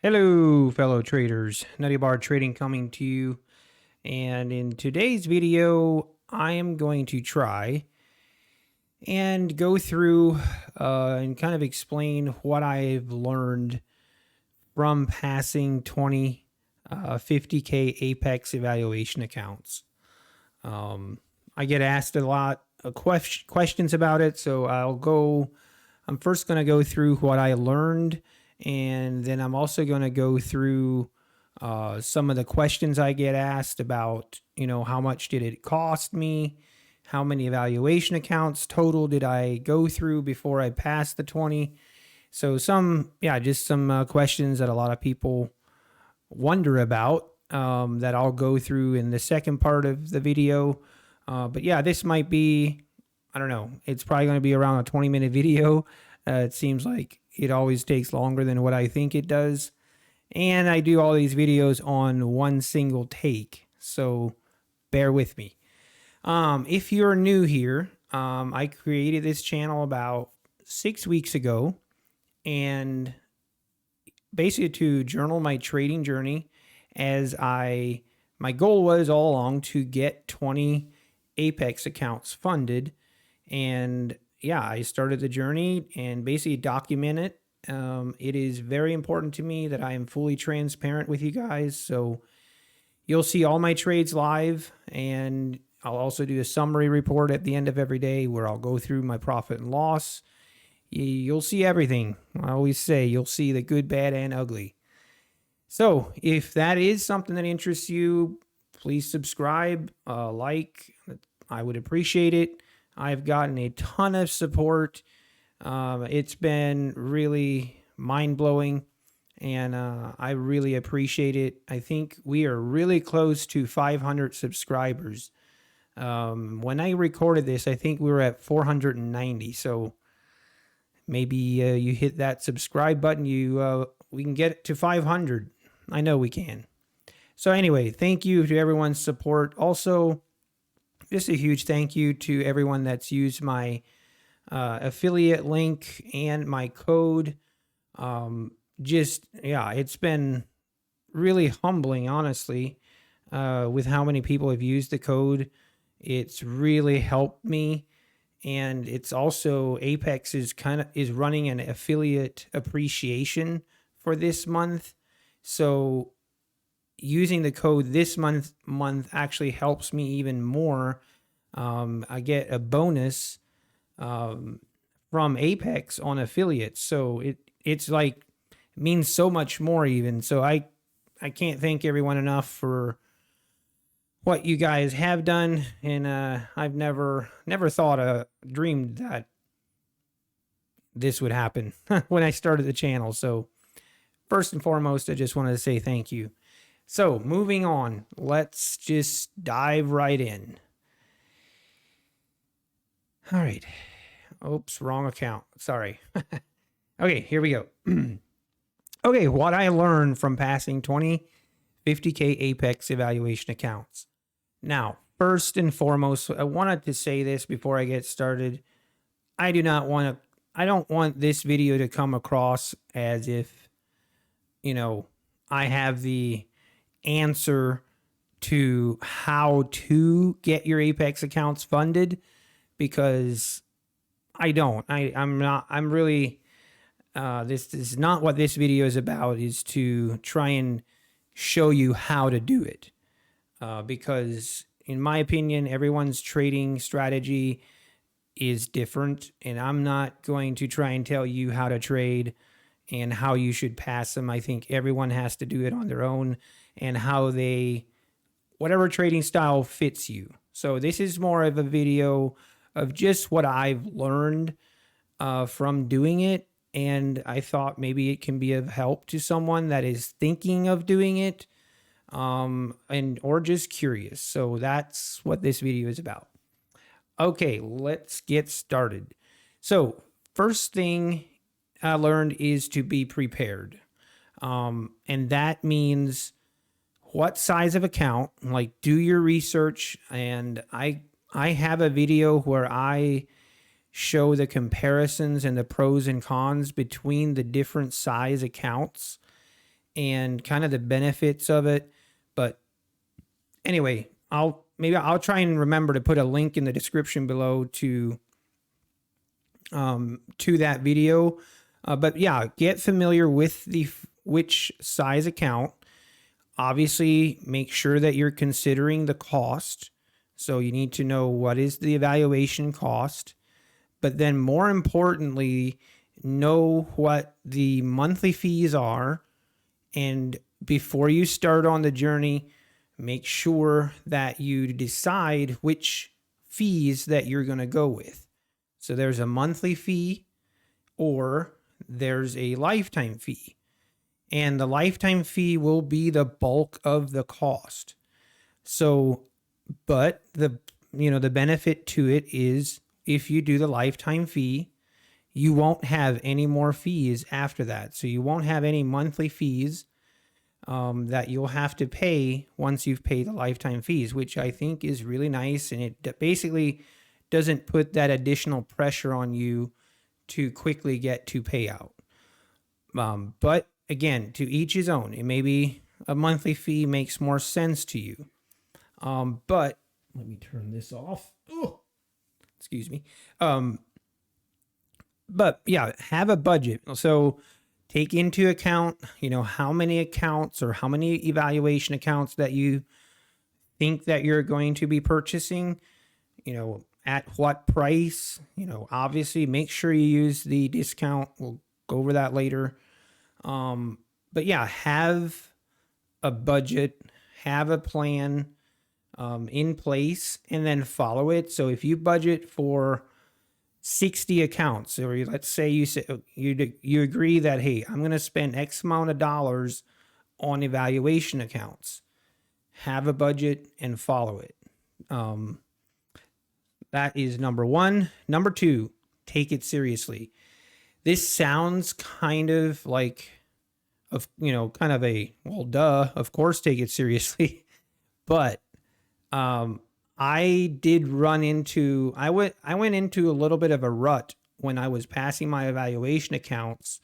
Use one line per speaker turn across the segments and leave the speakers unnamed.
Hello, fellow traders. Nutty Bar Trading coming to you. And in today's video, I am going to try and go through and kind of explain what I've learned from passing 20 50K Apex evaluation accounts. I get asked a lot of questions about it, so I'm first going to go through what I learned, and then I'm also going to go through some of the questions I get asked about, how much did it cost me? How many evaluation accounts total did I go through before I passed the 20? So just some questions that a lot of people wonder about that I'll go through in the second part of the video. But yeah, this might be, I don't know, it's probably going to be around a 20-minute video. It seems like it always takes longer than what I think it does. And I do all these videos on one single take, so bear with me. If you're new here, I created this channel about 6 weeks ago, and basically to journal my trading journey my goal was all along to get 20 Apex accounts funded. And yeah, I started the journey and basically document it. It is very important to me that I am fully transparent with you guys. So you'll see all my trades live, and I'll also do a summary report at the end of every day where I'll go through my profit and loss. You'll see everything. I always say you'll see the good, bad, and ugly. So if that is something that interests you, please subscribe, like. I would appreciate it. I've gotten a ton of support. It's been really mind-blowing, and I really appreciate it. I think we are really close to 500 subscribers. When I recorded this, I think we were at 490, so maybe you hit that subscribe button, we can get it to 500. I know we can. So anyway, thank you to everyone's support. Also, just a huge thank you to everyone that's used my affiliate link and my code. It's been really humbling, honestly, with how many people have used the code. It's really helped me. And it's also Apex is running an affiliate appreciation for this month. So using the code this month actually helps me even more. I get a bonus from Apex on affiliates, so it means so much more even. So I can't thank everyone enough for what you guys have done, and I've never dreamed that this would happen when I started the channel. So first and foremost, I just wanted to say thank you. So moving on, let's just dive right in. All right. Oops, wrong account. Sorry. Okay, here we go. Okay, what I learned from passing 20 50K Apex evaluation accounts. Now, first and foremost, I wanted to say this before I get started. I don't want this video to come across as if, I have the answer to how to get your Apex accounts funded, because I don't. This is not what this video is about, is to try and show you how to do it. Because in my opinion, everyone's trading strategy is different, and I'm not going to try and tell you how to trade and how you should pass them. I think everyone has to do it on their own, and whatever trading style fits you. So this is more of a video of just what I've learned from doing it, and I thought maybe it can be of help to someone that is thinking of doing it, or just curious. So that's what this video is about. Okay, let's get started. So first thing I learned is to be prepared. And that means what size of account, like do your research. And I have a video where I show the comparisons and the pros and cons between the different size accounts. and kind of the benefits of it. But anyway, I'll try and remember to put a link in the description below to that video. But yeah, get familiar with the which size account. Obviously, make sure that you're considering the cost. So you need to know what is the evaluation cost. But then more importantly, know what the monthly fees are. And before you start on the journey, make sure that you decide which fees that you're going to go with. So there's a monthly fee or there's a lifetime fee. And the lifetime fee will be the bulk of the cost. So, but the benefit to it is if you do the lifetime fee, you won't have any more fees after that. So you won't have any monthly fees that you'll have to pay once you've paid the lifetime fees, which I think is really nice. And it basically doesn't put that additional pressure on you to quickly get to payout. But again, to each his own. It may be a monthly fee makes more sense to you. But let me turn this off. Oh, excuse me. But yeah, have a budget. So take into account, how many accounts or how many evaluation accounts that you think that you're going to be purchasing, at what price, obviously make sure you use the discount. We'll go over that later. But yeah, have a budget, have a plan in place, and then follow it. So if you budget for 60 accounts, or let's say you agree that, hey, I'm going to spend X amount of dollars on evaluation accounts, have a budget and follow it. That is number one. Number two, take it seriously. This sounds kind of like, kind of a, well, duh, of course, take it seriously. But I did run into, I went into a little bit of a rut when I was passing my evaluation accounts.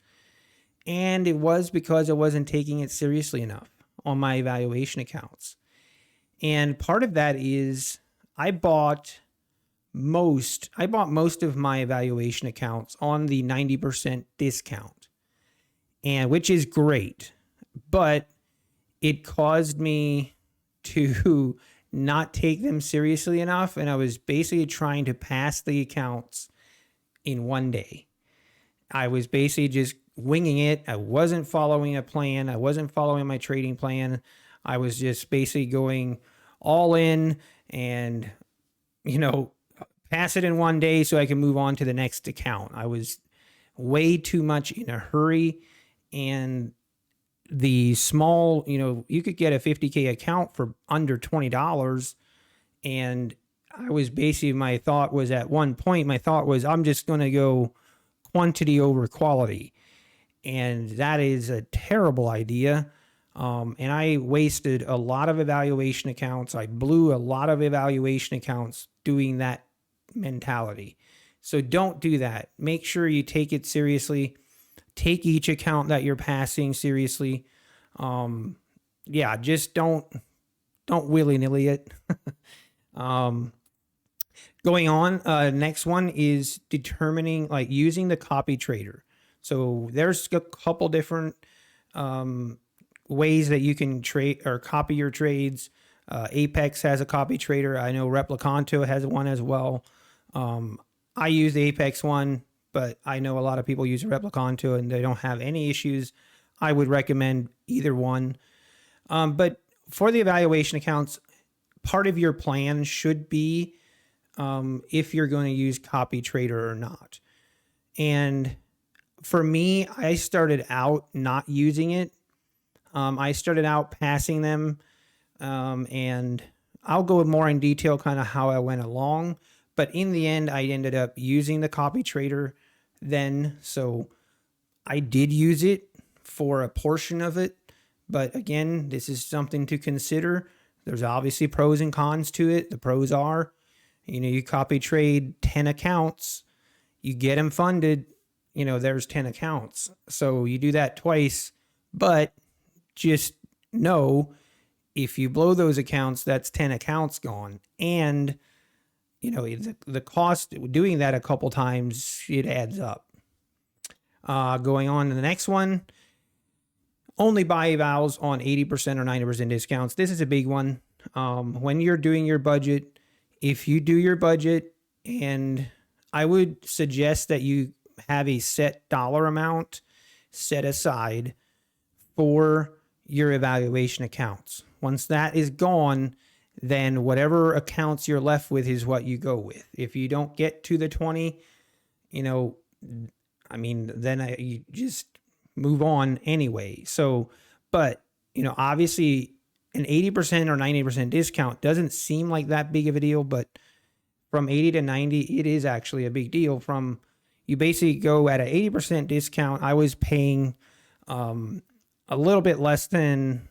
And it was because I wasn't taking it seriously enough on my evaluation accounts. And part of that is I bought most of my evaluation accounts on the 90% discount, and which is great, but it caused me to not take them seriously enough. And I was basically trying to pass the accounts in one day. I was basically just winging it. I wasn't following a plan. I wasn't following my trading plan. I was just basically going all in and, pass it in one day so I can move on to the next account. I was way too much in a hurry. And the small, you could get a 50K account for under $20. And I was basically, my thought was I'm just going to go quantity over quality. And that is a terrible idea. And I wasted a lot of evaluation accounts. I blew a lot of evaluation accounts doing that mentality. So don't do that. Make sure you take it seriously. Take each account that you're passing seriously. Just don't willy-nilly it. Going on, next one is determining, using the copy trader. So there's a couple different ways that you can trade or copy your trades. Apex has a copy trader. I know Replicanto has one as well. I use the Apex one, but I know a lot of people use Replicanto and they don't have any issues. I would recommend either one. But for the evaluation accounts, part of your plan should be if you're going to use copy trader or not. And for me, I started out not using it. I started out passing them, and I'll go more in detail kind of how I went along. But in the end, I ended up using the copy trader then. So I did use it for a portion of it. But again, this is something to consider. There's obviously pros and cons to it. The pros are, you copy trade 10 accounts, you get them funded, there's 10 accounts. So you do that twice, but just know if you blow those accounts, that's 10 accounts gone. And, the cost doing that a couple times, it adds up. Going on to the next one, only buy evals on 80% or 90% discounts. This is a big one. When you're doing your budget, if you do your budget, and I would suggest that you have a set dollar amount set aside for your evaluation accounts. Once that is gone, then whatever accounts you're left with is what you go with. If you don't get to the 20, then you just move on anyway. So, but, obviously an 80% or 90% discount doesn't seem like that big of a deal, but from 80 to 90, it is actually a big deal. From you basically go at an 80% discount. I was paying a little bit less than,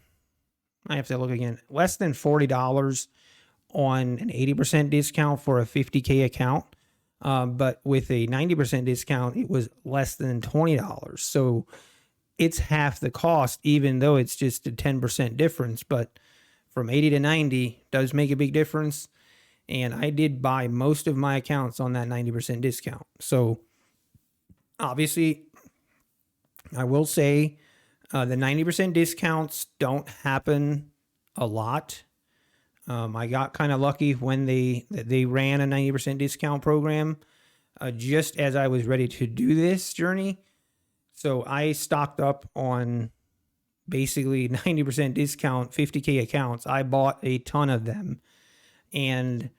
I have to look again, less than $40 on an 80% discount for a 50K account. But with a 90% discount, it was less than $20. So it's half the cost, even though it's just a 10% difference. But from 80 to 90 does make a big difference. And I did buy most of my accounts on that 90% discount. So obviously, I will say the 90% discounts don't happen a lot. I got kind of lucky when they ran a 90% discount program just as I was ready to do this journey. So I stocked up on basically 90% discount 50K accounts. I bought a ton of them. And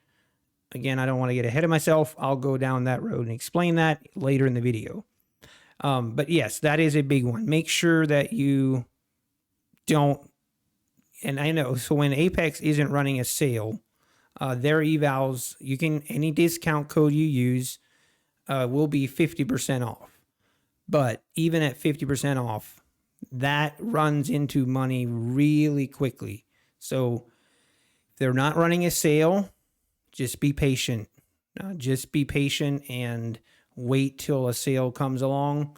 again, I don't want to get ahead of myself. I'll go down that road and explain that later in the video. But yes, that is a big one. Make sure that you don't, and I know, so when Apex isn't running a sale, their evals, any discount code you use will be 50% off. But even at 50% off, that runs into money really quickly. So if they're not running a sale, just be patient. Just be patient and wait till a sale comes along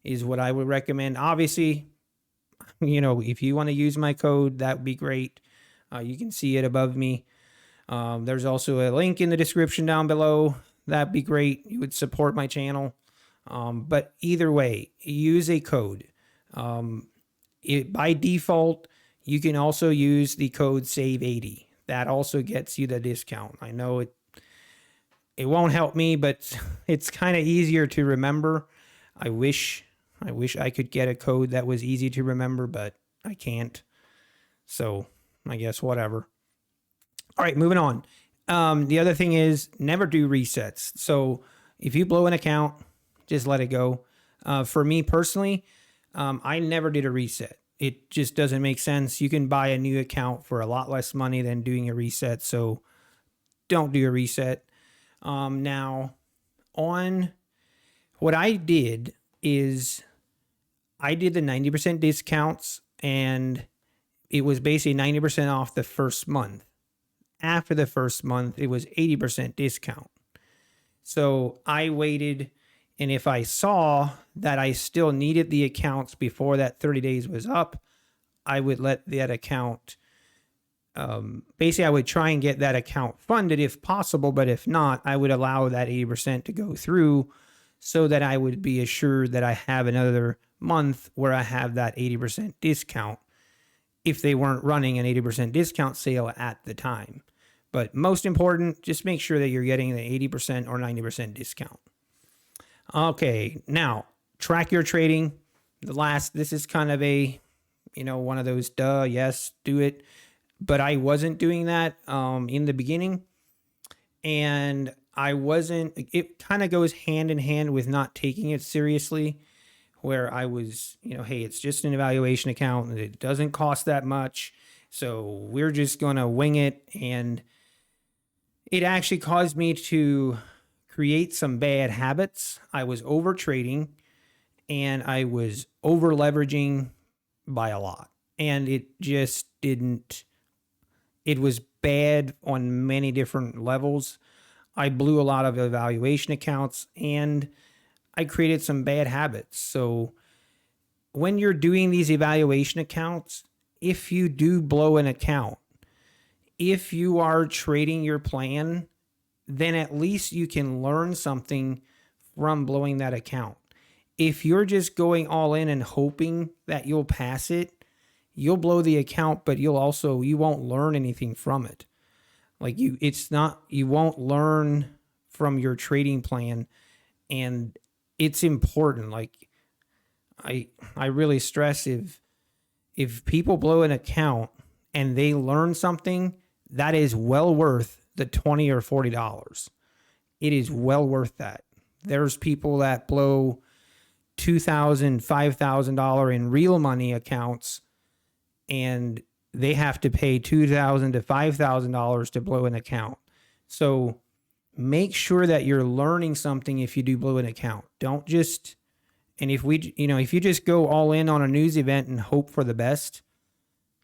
is what I would recommend. Obviously, if you want to use my code, that would be great. You can see it above me. There's also a link in the description down below. That'd be great. You would support my channel. But either way, use a code. By default, you can also use the code SAVE80. That also gets you the discount. I know it won't help me, but it's kind of easier to remember. I wish I could get a code that was easy to remember, but I can't. So I guess whatever. All right, moving on. The other thing is never do resets. So if you blow an account, just let it go. For me personally, I never did a reset. It just doesn't make sense. You can buy a new account for a lot less money than doing a reset. So don't do a reset. Now, on what I did is I did the 90% discounts, and it was basically 90% off the first month. After the first month, it was 80% discount. So I waited, and if I saw that I still needed the accounts before that 30 days was up, I would let that account, basically I would try and get that account funded if possible, but if not, I would allow that 80% to go through so that I would be assured that I have another month where I have that 80% discount if they weren't running an 80% discount sale at the time. But most important, just make sure that you're getting the 80% or 90% discount. Okay, now track your trading. This is kind of a, one of those, yes, do it. But I wasn't doing that in the beginning. And it kind of goes hand in hand with not taking it seriously, where I was, hey, it's just an evaluation account and it doesn't cost that much. So we're just going to wing it. And it actually caused me to create some bad habits. I was over trading and I was over leveraging by a lot. And it just it was bad on many different levels. I blew a lot of evaluation accounts and I created some bad habits. So when you're doing these evaluation accounts, if you do blow an account, if you are trading your plan, then at least you can learn something from blowing that account. If you're just going all in and hoping that you'll pass it, you'll blow the account, but you won't learn anything from it. Like you won't learn from your trading plan, and it's important. Like I really stress, if people blow an account and they learn something, that is well worth the $20 or $40. It is well worth that. There's people that blow $2,000, $5,000 in real money accounts, and they have to pay $2,000 to $5,000 to blow an account. So make sure that you're learning something if you do blow an account. Don't just, and if you just go all in on a news event and hope for the best,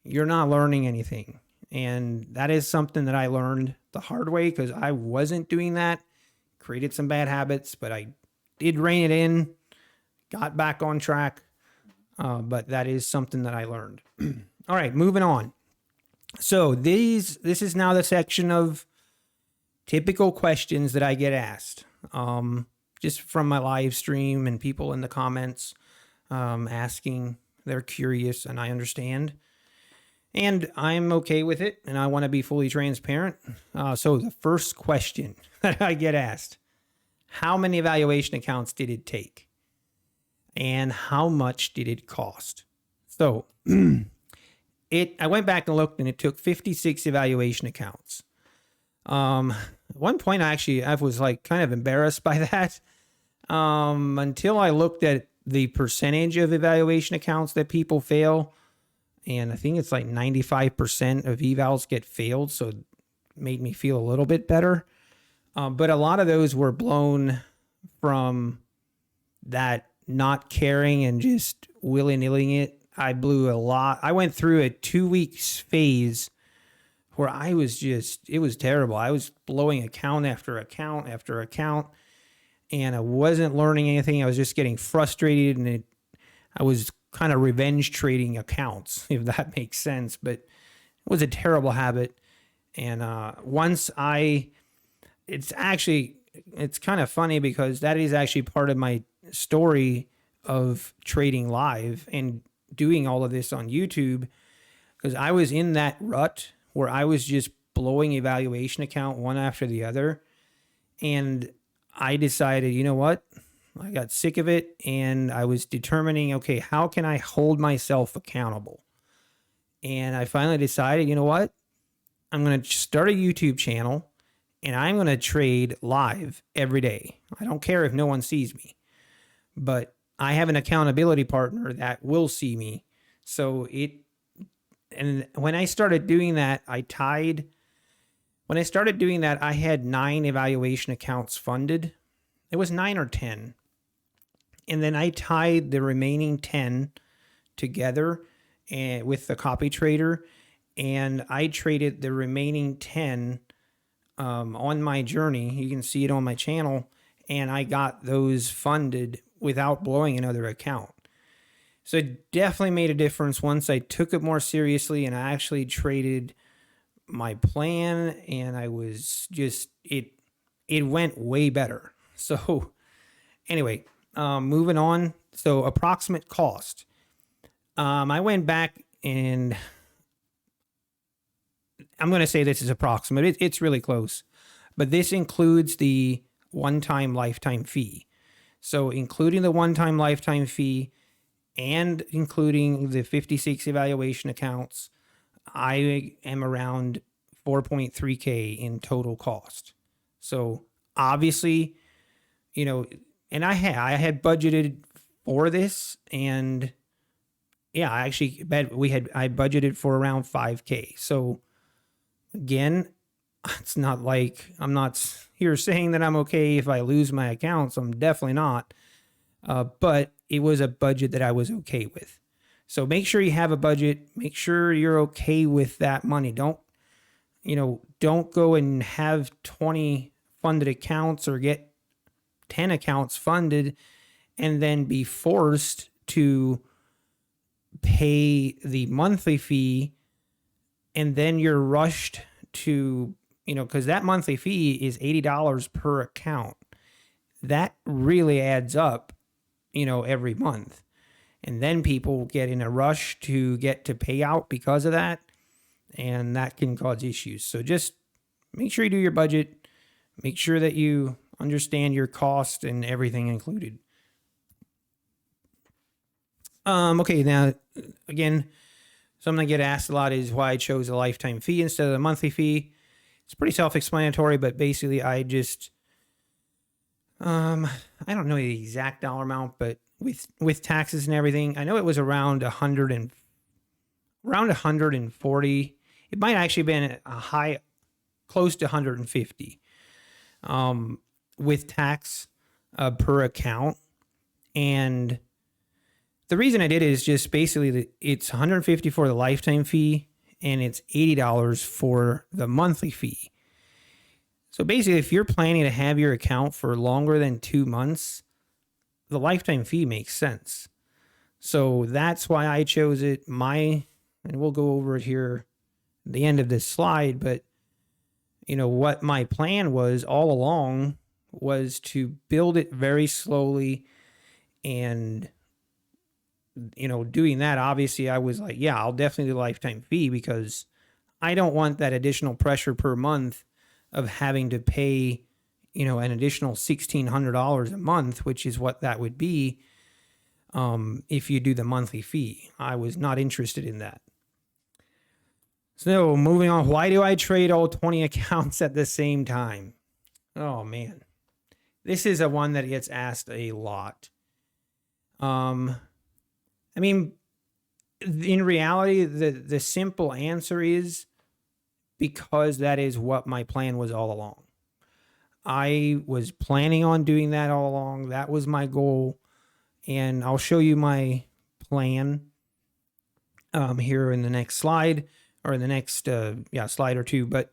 you're not learning anything. And that is something that I learned the hard way, because I wasn't doing that. Created some bad habits, but I did rein it in, got back on track. But that is something that I learned. All right, moving on. So this is now the section of typical questions that I get asked, just from my live stream and people in the comments asking. They're curious, and I understand. And I'm okay with it, and I want to be fully transparent. So the first question that I get asked, how many evaluation accounts did it take? And how much did it cost? So I went back and looked, and it took 56 evaluation accounts. At one point, I was like kind of embarrassed by that, until I looked at the percentage of evaluation accounts that people fail. And I think it's like 95% of evals get failed. So it made me feel a little bit better. But a lot of those were blown from that not caring and just willy-nilly it. I blew a lot. I went through a 2 weeks phase where it was terrible. I was blowing account after account after account, and I wasn't learning anything. I was just getting frustrated, and I was kind of revenge trading accounts, if that makes sense. But it was a terrible habit. And it's kind of funny, because that is actually part of my story of trading live and doing all of this on YouTube, because I was in that rut where I was just blowing evaluation account one after the other. And I decided, you know what? I got sick of it, and I was determining, okay, how can I hold myself accountable? And I finally decided, you know what? I'm going to start a YouTube channel, and I'm going to trade live every day. I don't care if no one sees me, but I have an accountability partner that will see me. And when I started doing that, I had 9 evaluation accounts funded. It was 9 or 10. And then I tied the remaining 10 together with the copy trader, and I traded the remaining 10 on my journey. You can see it on my channel, and I got those funded without blowing another account. So it definitely made a difference once I took it more seriously and I actually traded my plan, and I was just, it went way better. So anyway, moving on. So approximate cost. I went back, and I'm going to say this is approximate. It's really close, but this includes the one-time lifetime fee. So including the one-time lifetime fee and including the 56 evaluation accounts, I am around 4.3K in total cost. So obviously, and I had budgeted for this, and yeah, I budgeted for around 5K. So again, it's not like I'm not here saying that I'm okay if I lose my accounts. I'm definitely not. But it was a budget that I was okay with. So make sure you have a budget. Make sure you're okay with that money. Don't go and have 20 funded accounts or get 10 accounts funded and then be forced to pay the monthly fee and then you're rushed to, because that monthly fee is $80 per account. That really adds up, every month. And then people get in a rush to get to payout because of that. And that can cause issues. So just make sure you do your budget. Make sure that you understand your cost and everything included. Okay, now, again, something I get asked a lot is why I chose a lifetime fee instead of the monthly fee. It's pretty self-explanatory, but basically I just, I don't know the exact dollar amount, but with taxes and everything, I know it was around 140. It might actually have been a high, close to 150, with tax per account. And the reason I did it is just basically that it's 150 for the lifetime fee and it's $80 for the monthly fee. So basically, if you're planning to have your account for longer than 2 months, the lifetime fee makes sense. So that's why I chose it. And we'll go over it here at the end of this slide, but what my plan was all along was to build it very slowly. And doing that, obviously I was like, yeah, I'll definitely do lifetime fee because I don't want that additional pressure per month of having to pay, an additional $1,600 a month, which is what that would be if you do the monthly fee. I was not interested in that. So moving on, why do I trade all 20 accounts at the same time? Oh man, this is a one that gets asked a lot. I mean, in reality, the simple answer is because that is what my plan was all along. I was planning on doing that all along. That was my goal. And I'll show you my plan here in the next slide or in the next slide or two. But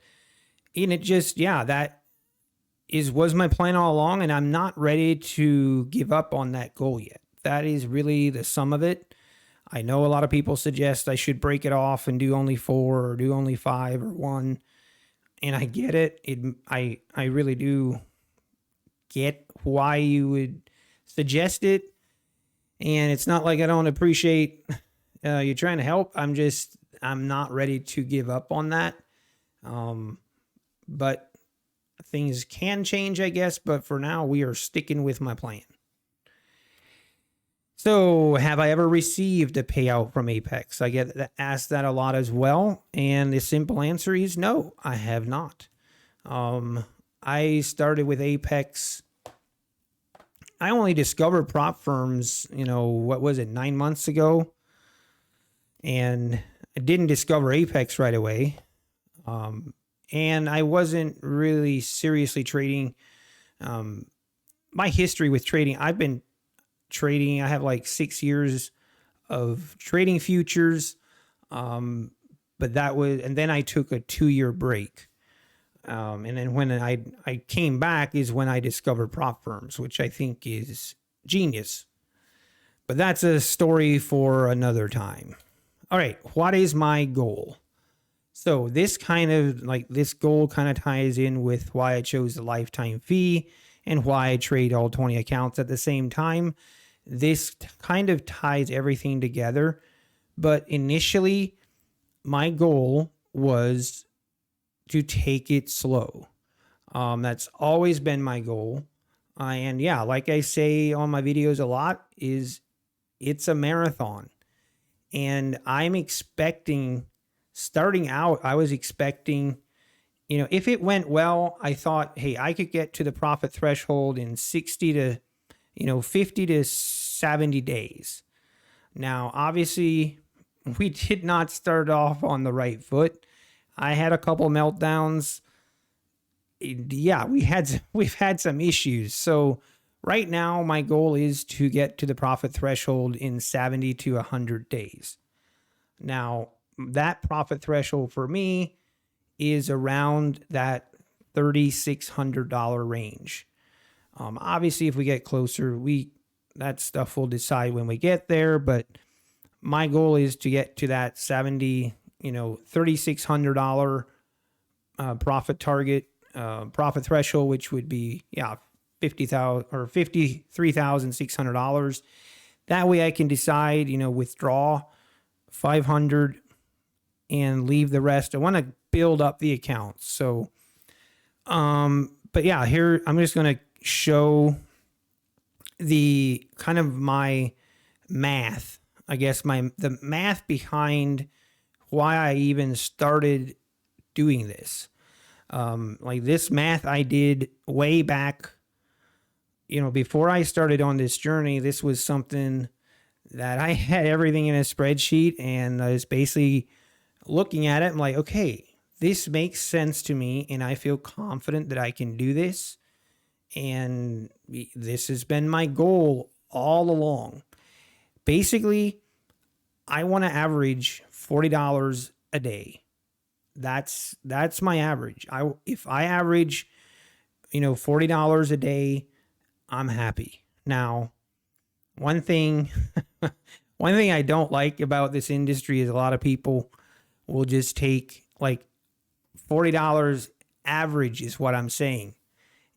in it just, that was my plan all along. And I'm not ready to give up on that goal yet. That is really the sum of it. I know a lot of people suggest I should break it off and do only 4 or do only 5 or 1. And I get it. I really do get why you would suggest it. And it's not like I don't appreciate you trying to help. I'm not ready to give up on that. But things can change, I guess. But for now, we are sticking with my plan. So have I ever received a payout from Apex? I get asked that a lot as well. And the simple answer is no, I have not. I started with Apex. I only discovered prop firms, 9 months ago? And I didn't discover Apex right away. And I wasn't really seriously trading. My history with trading, I've been trading. I have like 6 years of trading futures. And then I took a 2-year break. And then when I came back is when I discovered prop firms, which I think is genius. But that's a story for another time. All right. What is my goal? So this goal kind of ties in with why I chose the lifetime fee and why I trade all 20 accounts at the same time. This kind of ties everything together. But initially, my goal was to take it slow. That's always been my goal. And like I say on my videos a lot, it's a marathon. And I'm expecting, starting out, I was expecting, if it went well, I thought, hey, I could get to the profit threshold in 60 to 50 to 70 days. Now, obviously, we did not start off on the right foot. I had a couple meltdowns. Yeah, we've had some issues. So right now, my goal is to get to the profit threshold in 70 to 100 days. Now, that profit threshold for me is around that $3,600 range. Obviously, if we get closer, that stuff will decide when we get there. But my goal is to get to that $3,600 profit target, profit threshold, which would be 50,000 or $53,600. That way I can decide, withdraw 500 and leave the rest. I want to build up the accounts. So, but yeah, here I'm just going to show the kind of my math, I guess the math behind why I even started doing this. Like this math I did way back, before I started on this journey. This was something that I had everything in a spreadsheet, and I was basically looking at it. I'm like, okay, this makes sense to me, and I feel confident that I can do this. And this has been my goal all along. Basically, I want to average $40 a day. That's my average. If I average, $40 a day, I'm happy. Now, one thing I don't like about this industry is a lot of people will just take like $40 average is what I'm saying.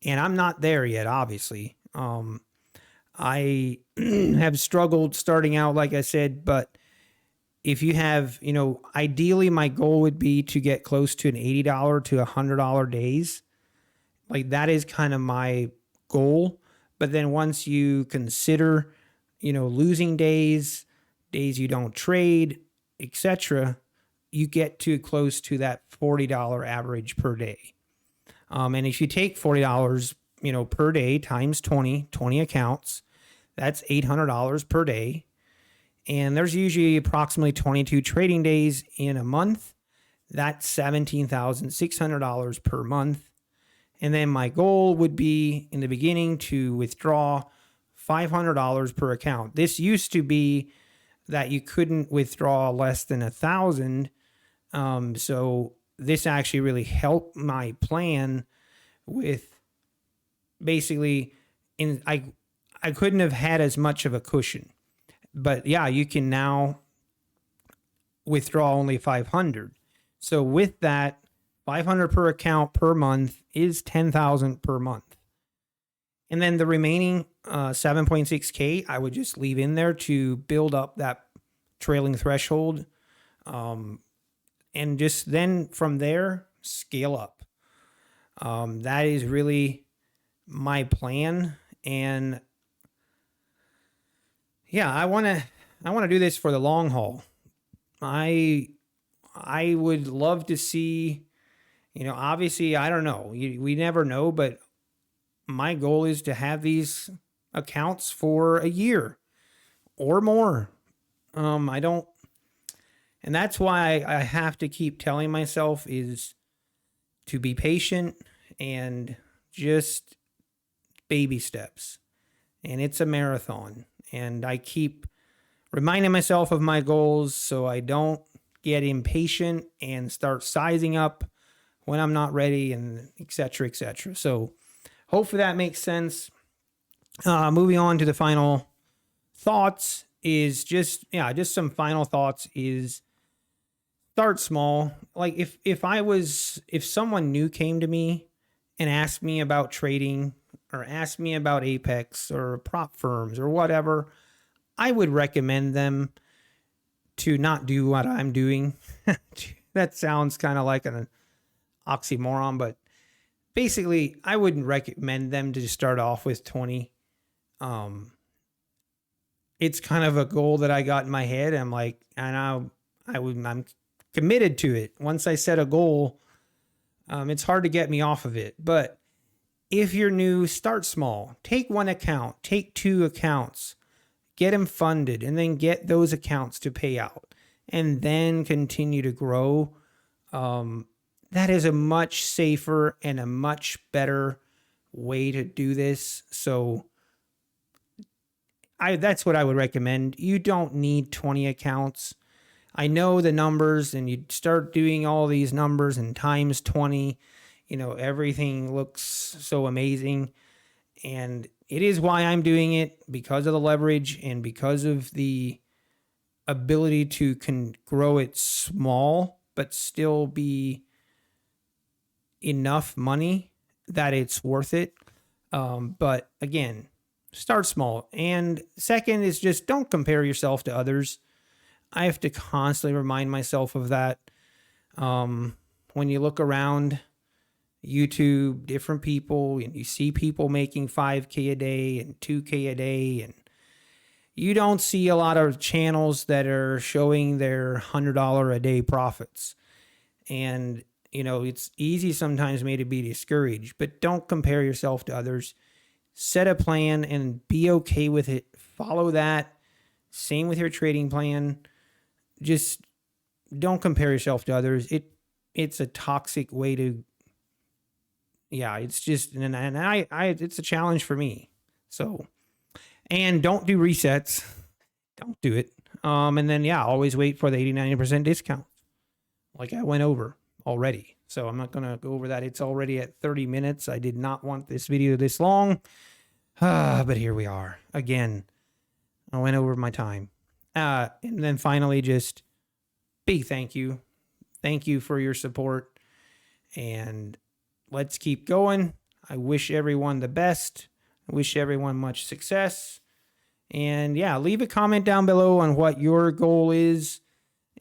And I'm not there yet, obviously. I have struggled starting out, like I said, but if you have, ideally my goal would be to get close to an $80 to $100 days. Like that is kind of my goal. But then once you consider, losing days you don't trade, etc., you get too close to that $40 average per day. And if you take $40, per day times 20 accounts, that's $800 per day. And there's usually approximately 22 trading days in a month. That's $17,600 per month. And then my goal would be in the beginning to withdraw $500 per account. This used to be that you couldn't withdraw less than $1,000. So this actually really helped my plan with basically I couldn't have had as much of a cushion. But yeah, you can now withdraw only 500. So with that, 500 per account per month is 10,000 per month. And then the remaining 7.6K, I would just leave in there to build up that trailing threshold. And just then from there, scale up. That is really my plan. And yeah, I want to do this for the long haul. I would love to see, obviously, I don't know. We never know, but my goal is to have these accounts for a year or more. And that's why I have to keep telling myself is to be patient and just baby steps. And it's a marathon. And I keep reminding myself of my goals so I don't get impatient and start sizing up when I'm not ready, and et cetera, et cetera. So hopefully that makes sense. Moving on to the final thoughts is just some final thoughts is start small. Like if someone new came to me and asked me about trading or asked me about Apex or prop firms or whatever, I would recommend them to not do what I'm doing. That sounds kind of like an oxymoron, but basically I wouldn't recommend them to start off with 20. It's kind of a goal that I got in my head. I'm like, I'm committed to it. Once I set a goal, it's hard to get me off of it. But if you're new, start small. Take one account, take two accounts, get them funded, and then get those accounts to pay out, and then continue to grow. That is a much safer and a much better way to do this. So that's what I would recommend. You don't need 20 accounts. I know the numbers, and you start doing all these numbers and times 20, everything looks so amazing. And it is why I'm doing it, because of the leverage and because of the ability to grow it small, but still be enough money that it's worth it. But again, start small. And second is just don't compare yourself to others. I have to constantly remind myself of that. When you look around YouTube, different people, and you see people making 5K a day and 2K a day, and you don't see a lot of channels that are showing their $100 a day profits. And, it's easy sometimes maybe to be discouraged, but don't compare yourself to others. Set a plan and be okay with it. Follow that. Same with your trading plan. Just don't compare yourself to others. It's a toxic way to, it's just, and it's a challenge for me. So, and don't do resets. Don't do it. And then, always wait for the 80-90% discount. Like I went over already. So I'm not going to go over that. It's already at 30 minutes. I did not want this video this long. But here we are. Again, I went over my time. And then finally, just big thank you. Thank you for your support. And let's keep going. I wish everyone the best. I wish everyone much success. And leave a comment down below on what your goal is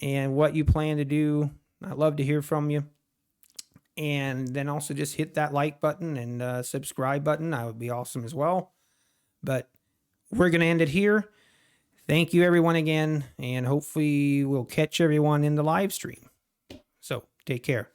and what you plan to do. I'd love to hear from you. And then also just hit that like button and subscribe button. That would be awesome as well. But we're going to end it here. Thank you, everyone, again. And hopefully we'll catch everyone in the live stream. So take care.